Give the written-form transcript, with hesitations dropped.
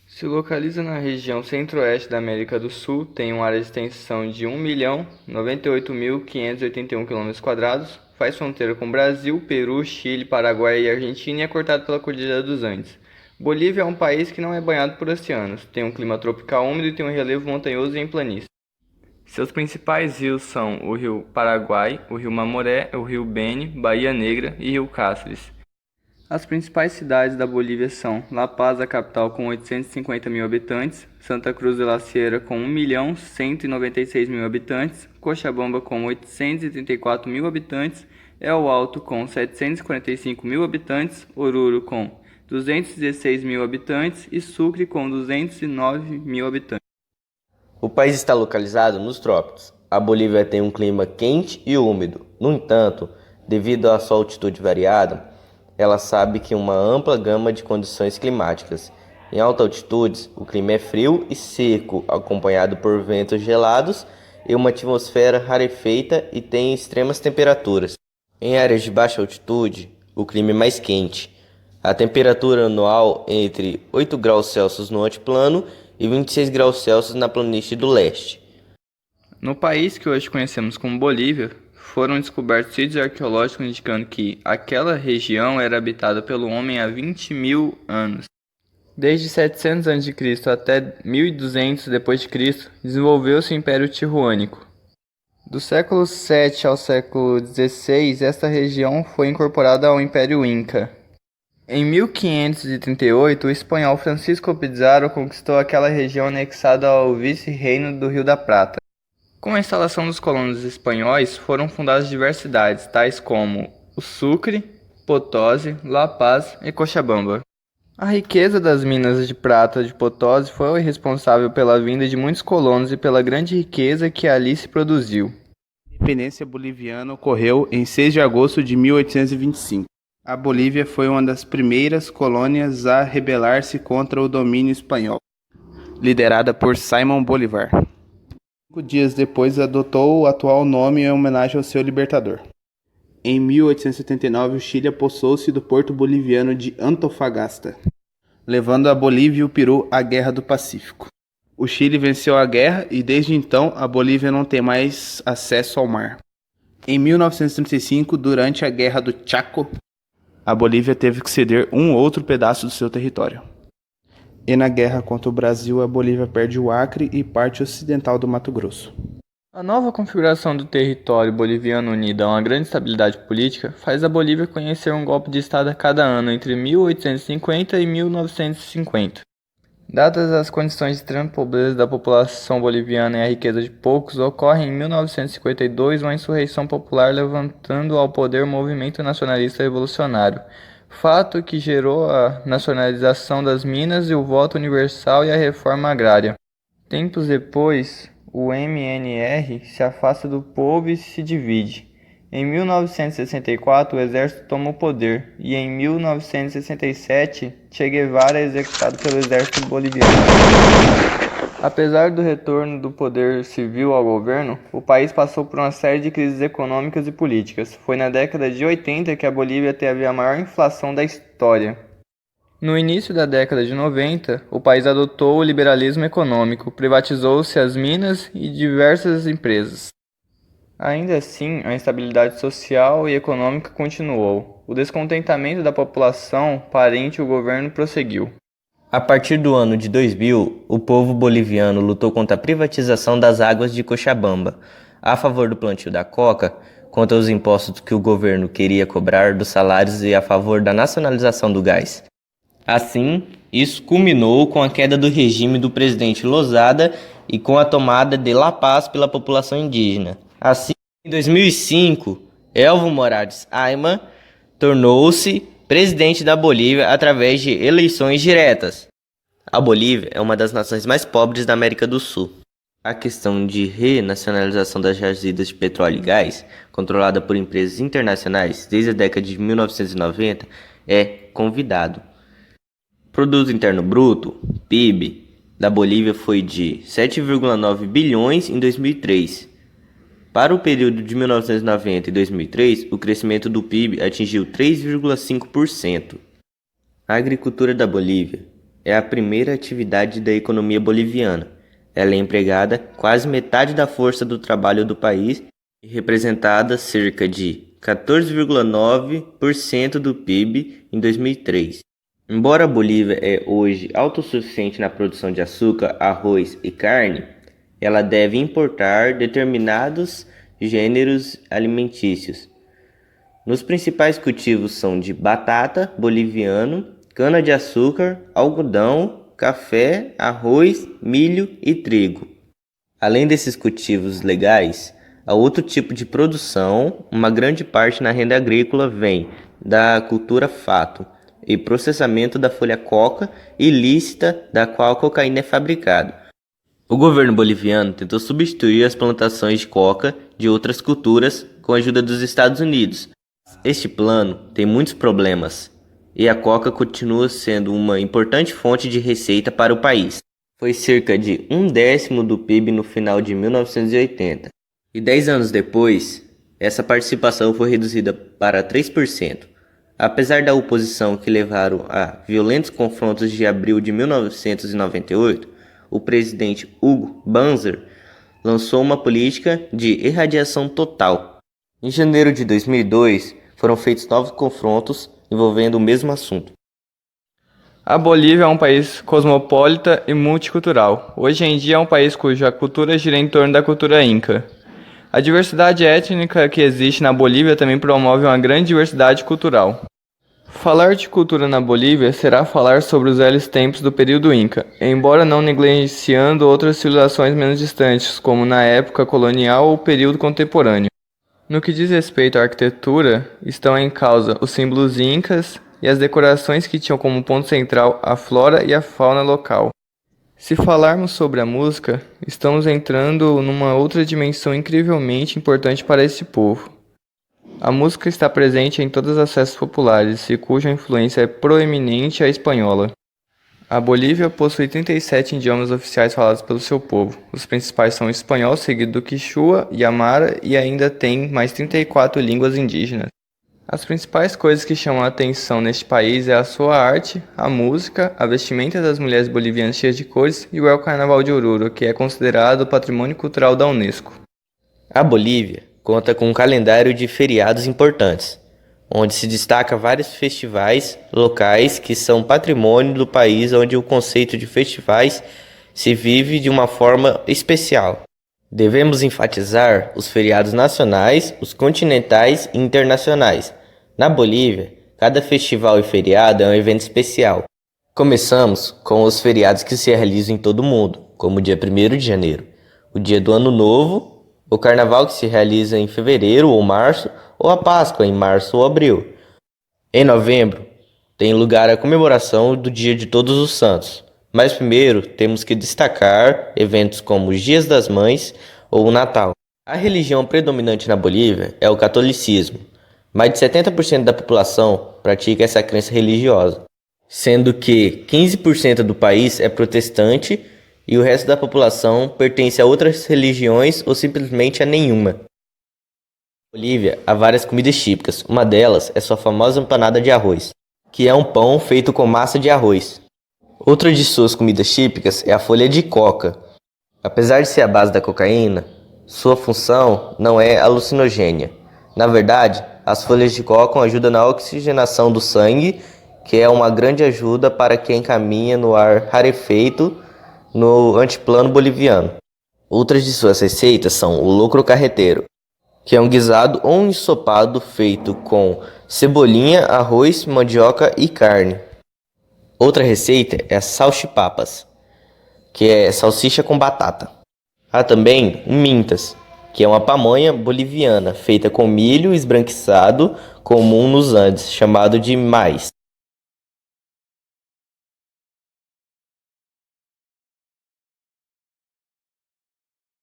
Se localiza na região centro-oeste da América do Sul, tem uma área de extensão de 1.098.581 km², faz fronteira com Brasil, Peru, Chile, Paraguai e Argentina e é cortado pela Cordilheira dos Andes. Bolívia é um país que não é banhado por oceanos, tem um clima tropical úmido e tem um relevo montanhoso e em planície. Seus principais rios são o rio Paraguai, o rio Mamoré, o rio Beni, Baía Negra e rio Cáceres. As principais cidades da Bolívia são La Paz, a capital, com 850 mil habitantes, Santa Cruz de la Sierra, com 1.196.000 habitantes, Cochabamba, com 834 mil habitantes, El Alto, com 745 mil habitantes, Oruro, com 216 mil habitantes e Sucre, com 209 mil habitantes. O país está localizado nos trópicos. A Bolívia tem um clima quente e úmido. No entanto, devido à sua altitude variada, ela sabe que uma ampla gama de condições climáticas. Em alta altitudes, o clima é frio e seco, acompanhado por ventos gelados e uma atmosfera rarefeita e tem extremas temperaturas. Em áreas de baixa altitude, o clima é mais quente. A temperatura anual é entre 8 graus Celsius no altiplano e 26 graus Celsius na planície do leste. No país que hoje conhecemos como Bolívia, foram descobertos sítios arqueológicos indicando que aquela região era habitada pelo homem há 20.000 anos. Desde 700 a.C. até 1200 d.C., desenvolveu-se o Império Tijuânico. Do século 7 ao século 16, esta região foi incorporada ao Império Inca. Em 1538, o espanhol Francisco Pizarro conquistou aquela região anexada ao vice-reino do Rio da Prata. Com a instalação dos colonos espanhóis, foram fundadas diversas cidades, tais como o Sucre, Potosí, La Paz e Cochabamba. A riqueza das minas de prata de Potosí foi responsável pela vinda de muitos colonos e pela grande riqueza que ali se produziu. A independência boliviana ocorreu em 6 de agosto de 1825. A Bolívia foi uma das primeiras colônias a rebelar-se contra o domínio espanhol, liderada por Simão Bolívar. 5 dias depois adotou o atual nome em homenagem ao seu libertador. Em 1879, o Chile apossou-se do porto boliviano de Antofagasta, levando a Bolívia e o Peru à Guerra do Pacífico. O Chile venceu a guerra e desde então a Bolívia não tem mais acesso ao mar. Em 1935, durante a Guerra do Chaco, a Bolívia teve que ceder um outro pedaço do seu território. E na guerra contra o Brasil, a Bolívia perde o Acre e parte ocidental do Mato Grosso. A nova configuração do território boliviano unido a uma grande estabilidade política faz a Bolívia conhecer um golpe de Estado a cada ano entre 1850 e 1950. Dadas as condições de extrema pobreza da população boliviana e a riqueza de poucos, ocorre em 1952 uma insurreição popular levantando ao poder o movimento nacionalista revolucionário, fato que gerou a nacionalização das minas e o voto universal e a reforma agrária. Tempos depois, o MNR se afasta do povo e se divide. Em 1964, o exército toma o poder e em 1967, Che Guevara é executado pelo exército boliviano. Apesar do retorno do poder civil ao governo, o país passou por uma série de crises econômicas e políticas. Foi na década de 80 que a Bolívia teve a maior inflação da história. No início da década de 90, o país adotou o liberalismo econômico, privatizou-se as minas e diversas empresas. Ainda assim, a instabilidade social e econômica continuou. O descontentamento da população parente o governo prosseguiu. A partir do ano de 2000, o povo boliviano lutou contra a privatização das águas de Cochabamba, a favor do plantio da coca, contra os impostos que o governo queria cobrar dos salários e a favor da nacionalização do gás. Assim, isso culminou com a queda do regime do presidente Losada e com a tomada de La Paz pela população indígena. Assim, em 2005, Evo Morales Ayma tornou-se presidente da Bolívia através de eleições diretas. A Bolívia é uma das nações mais pobres da América do Sul. A questão de renacionalização das jazidas de petróleo e gás, controlada por empresas internacionais desde a década de 1990, é convidado. O Produto Interno Bruto, PIB, da Bolívia foi de 7,9 bilhões em 2003. Para o período de 1990 e 2003, o crescimento do PIB atingiu 3,5%. A agricultura da Bolívia é a primeira atividade da economia boliviana. Ela é empregada quase metade da força do trabalho do país e representada cerca de 14,9% do PIB em 2003. Embora a Bolívia é hoje autossuficiente na produção de açúcar, arroz e carne, ela deve importar determinados gêneros alimentícios. Nos principais cultivos são de batata, boliviano, cana-de-açúcar, algodão, café, arroz, milho e trigo. Além desses cultivos legais, há outro tipo de produção. Uma grande parte na renda agrícola vem da cultura fato e processamento da folha coca ilícita da qual a cocaína é fabricada. O governo boliviano tentou substituir as plantações de coca de outras culturas com a ajuda dos Estados Unidos. Este plano tem muitos problemas e a coca continua sendo uma importante fonte de receita para o país. Foi cerca de 1/10 do PIB no final de 1980 e 10 anos depois, essa participação foi reduzida para 3%. Apesar da oposição que levaram a violentos confrontos de abril de 1998, o presidente Hugo Banzer lançou uma política de irradiação total. Em janeiro de 2002, foram feitos novos confrontos envolvendo o mesmo assunto. A Bolívia é um país cosmopolita e multicultural. Hoje em dia é um país cuja cultura gira em torno da cultura inca. A diversidade étnica que existe na Bolívia também promove uma grande diversidade cultural. Falar de cultura na Bolívia será falar sobre os velhos tempos do período Inca, embora não negligenciando outras civilizações menos distantes, como na época colonial ou período contemporâneo. No que diz respeito à arquitetura, estão em causa os símbolos incas e as decorações que tinham como ponto central a flora e a fauna local. Se falarmos sobre a música, estamos entrando numa outra dimensão incrivelmente importante para esse povo. A música está presente em todas as festas populares e cuja influência é proeminente a espanhola. A Bolívia possui 37 idiomas oficiais falados pelo seu povo. Os principais são o espanhol, seguido do quichua e amara, e ainda tem mais 34 línguas indígenas. As principais coisas que chamam a atenção neste país é a sua arte, a música, a vestimenta das mulheres bolivianas cheias de cores e o Carnaval de Oruro, que é considerado patrimônio cultural da Unesco. A Bolívia conta com um calendário de feriados importantes, onde se destaca vários festivais locais que são patrimônio do país, onde o conceito de festivais se vive de uma forma especial. Devemos enfatizar os feriados nacionais, os continentais e internacionais. Na Bolívia, cada festival e feriado é um evento especial. Começamos com os feriados que se realizam em todo o mundo, como o dia 1º de janeiro, o dia do Ano Novo, o Carnaval que se realiza em fevereiro ou março, ou a Páscoa em março ou abril. Em novembro, tem lugar a comemoração do Dia de Todos os Santos. Mas primeiro temos que destacar eventos como os Dias das Mães ou o Natal. A religião predominante na Bolívia é o catolicismo. Mais de 70% da população pratica essa crença religiosa, sendo que 15% do país é protestante e o resto da população pertence a outras religiões ou simplesmente a nenhuma. Na Bolívia há várias comidas típicas. Uma delas é sua famosa empanada de arroz, que é um pão feito com massa de arroz. Outra de suas comidas típicas é a folha de coca. Apesar de ser a base da cocaína, sua função não é alucinogênia. Na verdade, as folhas de coca ajudam na oxigenação do sangue, que é uma grande ajuda para quem caminha no ar rarefeito no antiplano boliviano. Outras de suas receitas são o locro carreteiro, que é um guisado ou um ensopado feito com cebolinha, arroz, mandioca e carne. Outra receita é a salchipapas, que é salsicha com batata. Há também o mintas, que é uma pamonha boliviana feita com milho esbranquiçado comum nos Andes, chamado de maíz.